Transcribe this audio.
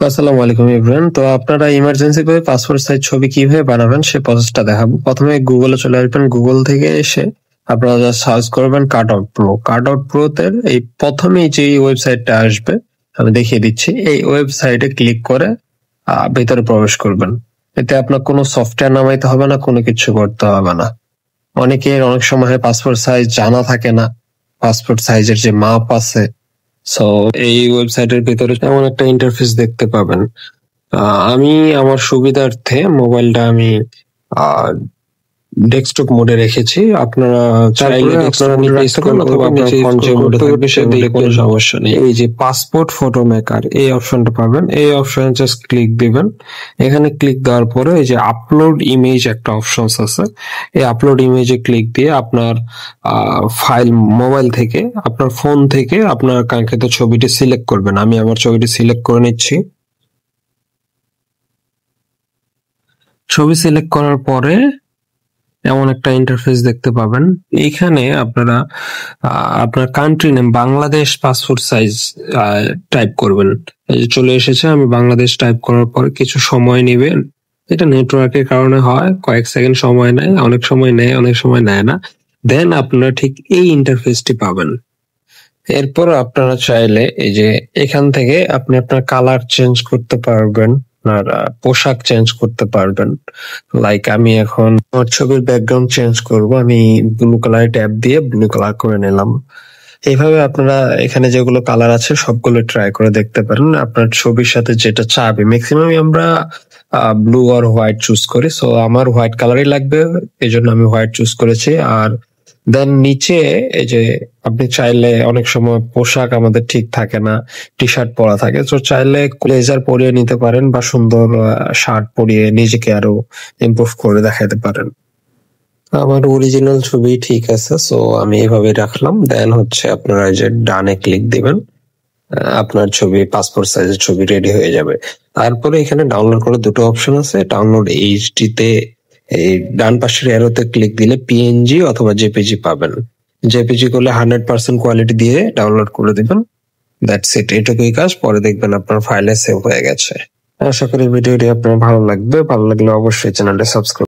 আসসালামু আলাইকুম এভরিওয়ান। তো আপনারা ইমার্জেন্সি ভাবে পাসপোর্ট সাইজ ছবি কিভাবে বানাবেন সে প্রসেসটা দেখাবো। প্রথমে গুগলে চলে আসবেন, গুগল থেকে এসে আপনারা জাস্ট সার্চ করবেন কাটআউট প্রো। কাটআউট প্রো তে এই প্রথমেই যে ওয়েবসাইটটা আসবে আমি দেখিয়ে দিচ্ছি, এই ওয়েবসাইটে ক্লিক করে ভেতরে প্রবেশ করবেন। এতে আপনার কোনো সফটওয়্যার নামাইতে হবে না, কোনো কিছু করতে হবে না। অনেকের অনেক সময় পাসপোর্ট সাইজ জানা থাকে না, পাসপোর্ট সাইজের যে মাপ আছে। সো এই ওয়েবসাইটের ভিতরে এমন একটা ইন্টারফেস দেখতে পাবেন। আমি আমার সুবিধার্থে মোবাইলটা আমি ডেস্কটপ মোডে রেখেছি। আপনারা চাইলে আপনারা নিচে স্ক্রল অথবা আপনার ফোন যে মোডে থাকবে সেগুলো কোনো সমস্যা নেই। এই যে পাসপোর্ট ফটো মেকার এই অপশনটা পাবেন, এই অপশনে জাস্ট ক্লিক দিবেন। এখানে ক্লিক দেওয়ার পরে এই যে আপলোড ইমেজ একটা অপশন আছে, এই আপলোড ইমেজে ক্লিক দিয়ে আপনার ফাইল মোবাইল থেকে আপনার ফোন থেকে আপনার কাঙ্ক্ষিত ছবিটি সিলেক্ট করবেন। আমি আমার ছবিটি সিলেক্ট করে নিচ্ছি। ছবি সিলেক্ট করার পরে এমন একটা ইন্টারফেস দেখতে পাবেন। এইখানে আপনারা আপনার country name Bangladesh passport size type করবেন। এই যে চলে এসেছে, আমি বাংলাদেশ টাইপ করার পর কিছু সময় নেবে। এটা নেটওয়ার্কের কারণে হয়, কয়েক সেকেন্ড সময় নেয়, অনেক সময় নেয়, অনেক সময় নেয় না। দেন আপনারা ঠিক এই ইন্টারফেসটি পাবেন। এরপর আপনারা চাইলে এই যে এখান থেকে আপনি আপনার কালার চেঞ্জ করতে পারবেন, আপনার পোশাক চেঞ্জ করতে পারবেন। লাইক আমি এখন আমার ছবির ব্যাকগ্রাউন্ড চেঞ্জ করব, আমি ব্লু কালার ট্যাব দিয়ে ব্লু কালার করে নিলাম। এইভাবে আপনারা এখানে যেগুলো কালার আছে সবগুলো ট্রাই করে দেখতে পারেন আপনার ছবির সাথে যেটা চাবে। ম্যাক্সিমাম আমরা ব্লু আর হোয়াইট চুজ করি, সো আমার হোয়াইট কালারই লাগবে, এই জন্য আমি হোয়াইট চুজ করেছি। আর দেন নিচে এই যে আপনি চাইলে অনেক সময় পোশাক আমাদের ঠিক থাকে না, টি শার্ট পরা থাকে, তো চাইলে ব্লেজার পরিয়ে নিতে পারেন বা সুন্দর শার্ট পরিয়ে নিজেকে আরো ইমপ্রুভ করে দেখাতে পারেন। আমার অরিজিনাল ছবি ঠিক আছে, সো আমি এভাবে রাখলাম। দেন হচ্ছে আপনারা এই যে ডানে ক্লিক দিবেন, আপনার ছবি পাসপোর্ট সাইজের ছবি রেডি হয়ে যাবে। তারপরে এখানে ডাউনলোড করে দুটো অপশন আছে, ডাউনলোড এইচডি তে এই ডান পাশের অ্যারোতে ক্লিক দিলে পিএনজি অথবা জেপিজি পাবেন। জেপিজি করলে 100% কোয়ালিটি দিয়ে ডাউনলোড করে দিবেন। দ্যাটস ইট, এটুকুই কাজ। পরে দেখবেন আপনার ফাইলে সেভ হয়ে গেছে। আশা করি ভিডিওটি আপনার ভালো লাগবে, ভালো লাগলে অবশ্যই চ্যানেলটা সাবস্ক্রাইব